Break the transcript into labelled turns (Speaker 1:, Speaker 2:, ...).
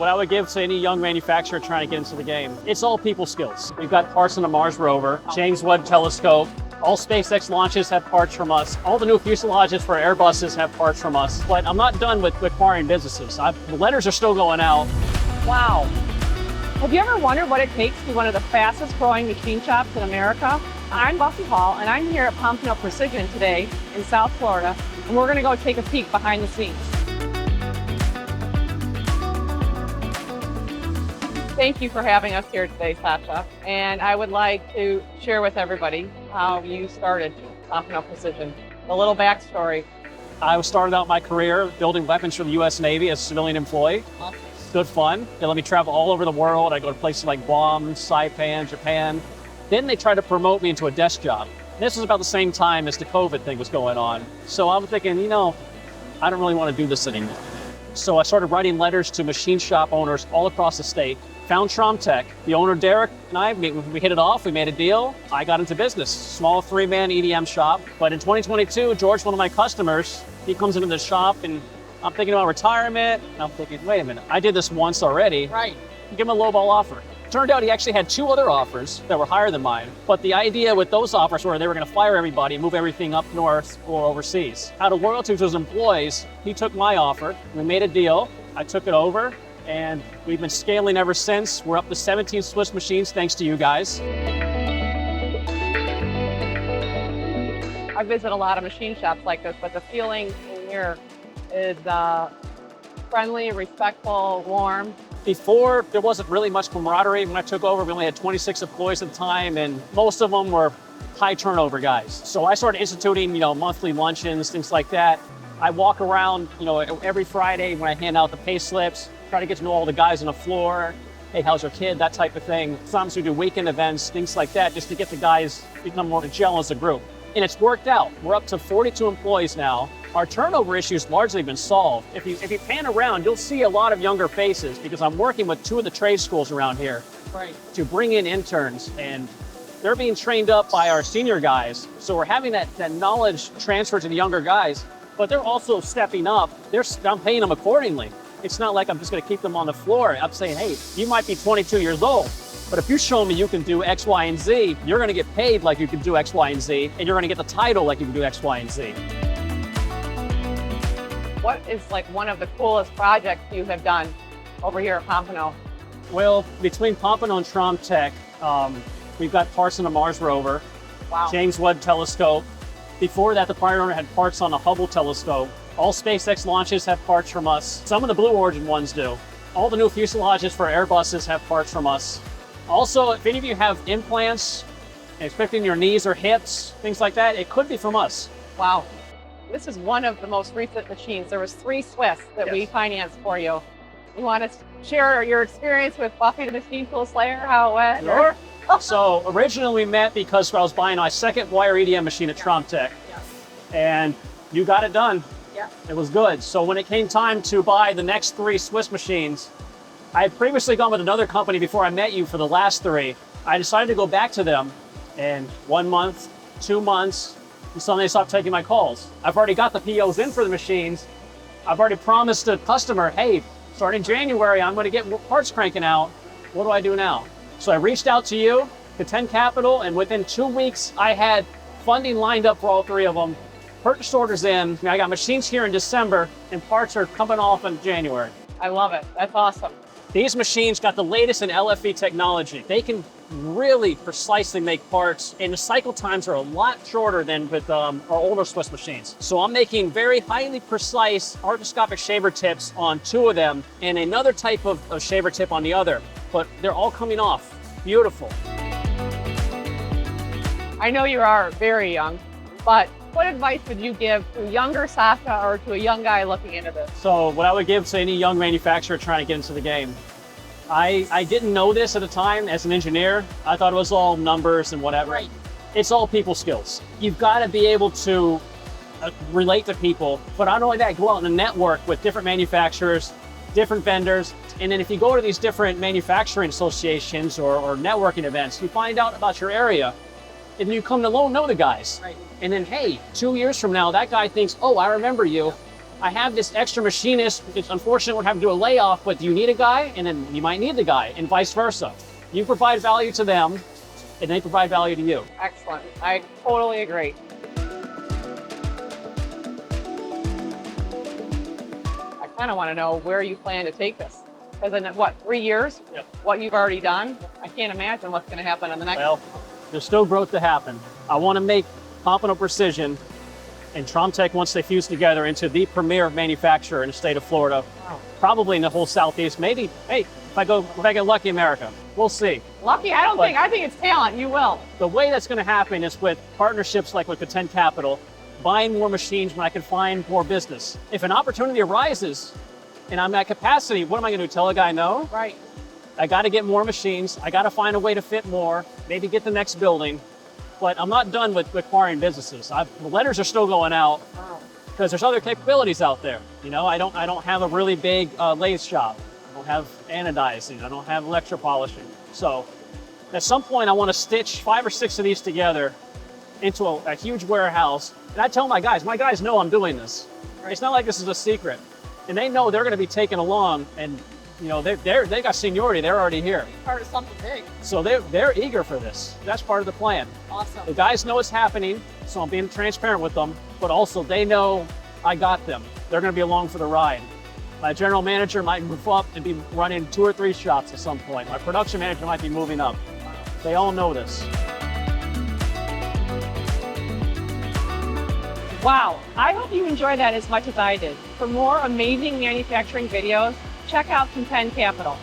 Speaker 1: What I would give to any young manufacturer trying to get into the game, it's all people skills. We've got parts on the Mars rover, James Webb Telescope. All SpaceX launches have parts from us. All the new fuselages for Airbuses have parts from us. But I'm not done with acquiring businesses. The letters are still going out.
Speaker 2: Wow. Have you ever wondered what it takes to be one of the fastest growing machine shops in America? I'm Buffy Hall, and I'm here at Pompano Precision today in South Florida, and we're going to go take a peek behind the scenes. Thank you for having us here today, Sascha. And I would like to share with everybody how you started Pompano Precision, a little backstory.
Speaker 1: I started out my career building weapons for the U.S. Navy as a civilian employee.
Speaker 2: Awesome.
Speaker 1: Good fun. They let me travel all over the world. I go to places like Guam, Saipan, Japan. Then they tried to promote me into a desk job. This was about the same time as the COVID thing was going on. So I'm thinking, I don't really want to do this anymore. So I started writing letters to machine shop owners all across the state. Found Tech. The owner, Derek, and I, we hit it off. We made a deal. I got into business. Small 3-man EDM shop. But in 2022, George, one of my customers, he comes into the shop and I'm thinking about retirement. And I'm thinking, wait a minute, I did this once already.
Speaker 2: Right.
Speaker 1: Give him a lowball offer. Turned out he actually had 2 other offers that were higher than mine. But the idea with those offers were they were going to fire everybody and move everything up north or overseas. Out of loyalty to his employees, he took my offer. We made a deal. I took it over. And we've been scaling ever since. We're up to 17 Swiss machines, thanks to you guys.
Speaker 2: I visit a lot of machine shops like this, but the feeling in here is friendly, respectful, warm.
Speaker 1: Before, there wasn't really much camaraderie. When I took over, we only had 26 employees at the time, and most of them were high turnover guys. So I started instituting, monthly luncheons, things like that. I walk around, every Friday when I hand out the pay slips, try to get to know all the guys on the floor. Hey, how's your kid? That type of thing. Sometimes we do weekend events, things like that, just to get the guys become more gel as a group. And it's worked out. We're up to 42 employees now. Our turnover issue's largely been solved. If you pan around, you'll see a lot of younger faces because I'm working with 2 of the trade schools around here to bring in interns, and they're being trained up by our senior guys. So we're having that knowledge transfer to the younger guys, but they're also stepping up. I'm paying them accordingly. It's not like I'm just going to keep them on the floor. I'm saying, hey, you might be 22 years old, but if you show me you can do X, Y, and Z, you're going to get paid like you can do X, Y, and Z, and you're going to get the title like you can do X, Y, and Z.
Speaker 2: What is one of the coolest projects you have done over here at Pompano?
Speaker 1: Well, between Pompano and Tech, we've got parts on the Mars rover,
Speaker 2: Wow.
Speaker 1: James Webb Telescope. Before that, the prior owner had parts on the Hubble telescope. All SpaceX launches have parts from us. Some of the Blue Origin ones do. All the new fuselages for Airbuses have parts from us. Also, if any of you have implants, expecting your knees or hips, things like that, it could be from us.
Speaker 2: Wow. This is one of the most recent machines. There was 3 Swiss that we financed for you. You want to share your experience with Buffy the Machine Tool Slayer, how it went?
Speaker 1: Sure. So originally we met because I was buying my second wire EDM machine at Tech.
Speaker 2: Yes.
Speaker 1: And you got it done.
Speaker 2: Yeah.
Speaker 1: It was good. So when it came time to buy the next 3 Swiss machines, I had previously gone with another company before I met you for the last 3. I decided to go back to them, and 1 month, 2 months, and suddenly they stopped taking my calls. I've already got the POs in for the machines. I've already promised the customer, hey, starting January, I'm going to get more parts cranking out. What do I do now? So I reached out to you, Contend Capital, and within 2 weeks, I had funding lined up for all 3 of them. Purchase orders in. I got machines here in December, and parts are coming off in January.
Speaker 2: I love it. That's awesome.
Speaker 1: These machines got the latest in LFE technology. They can really precisely make parts, and the cycle times are a lot shorter than with our older Swiss machines. So I'm making very highly precise arthroscopic shaver tips on 2 of them, and another type of shaver tip on the other. But they're all coming off. Beautiful.
Speaker 2: I know you are very young, but what advice would you give to younger Sascha or to a young guy looking into this?
Speaker 1: So what I would give to any young manufacturer trying to get into the game, I didn't know this at the time as an engineer. I thought it was all numbers and whatever.
Speaker 2: Right.
Speaker 1: It's all people skills. You've got to be able to relate to people, but not only that, go out in the network with different manufacturers, different vendors, and then if you go to these different manufacturing associations or networking events, you find out about your area. And you come to know the guys.
Speaker 2: Right.
Speaker 1: And then, hey, 2 years from now, that guy thinks, oh, I remember you. I have this extra machinist. It's unfortunate we're having to do a layoff, but you need a guy, and then you might need the guy, and vice versa. You provide value to them, and they provide value to you.
Speaker 2: Excellent. I totally agree. I kind of want to know where you plan to take this. Because in what, 3 years?
Speaker 1: Yep.
Speaker 2: What you've already done? I can't imagine what's going to happen in the next.
Speaker 1: Well, there's still growth to happen. I want to make Pompano Precision and Tromtech, once they fuse together, into the premier manufacturer in the state of Florida, probably in the whole Southeast. Maybe, hey, if I get lucky, America. We'll see.
Speaker 2: Lucky? I think it's talent. You will.
Speaker 1: The way that's going to happen is with partnerships like with Contend Capital, buying more machines when I can find more business. If an opportunity arises and I'm at capacity, what am I going to do? Tell a guy no?
Speaker 2: Right.
Speaker 1: I got to get more machines. I got to find a way to fit more, maybe get the next building. But I'm not done with acquiring businesses. The letters are still going out because there's other capabilities out there. You know, I don't have a really big lathe shop. I don't have anodizing. I don't have electropolishing. So at some point I want to stitch 5 or 6 of these together into a huge warehouse. And I tell my guys know I'm doing this. Right. It's not like this is a secret. And they know they're going to be taken along, and you know, they got seniority. They're already here.
Speaker 2: Part of something big.
Speaker 1: So they're eager for this. That's part of the plan.
Speaker 2: Awesome.
Speaker 1: The guys know it's happening, so I'm being transparent with them, but also they know I got them. They're going to be along for the ride. My general manager might move up and be running 2 or 3 shops at some point. My production manager might be moving up. They all know this.
Speaker 2: Wow. I hope you enjoyed that as much as I did. For more amazing manufacturing videos, check out Contend Capital.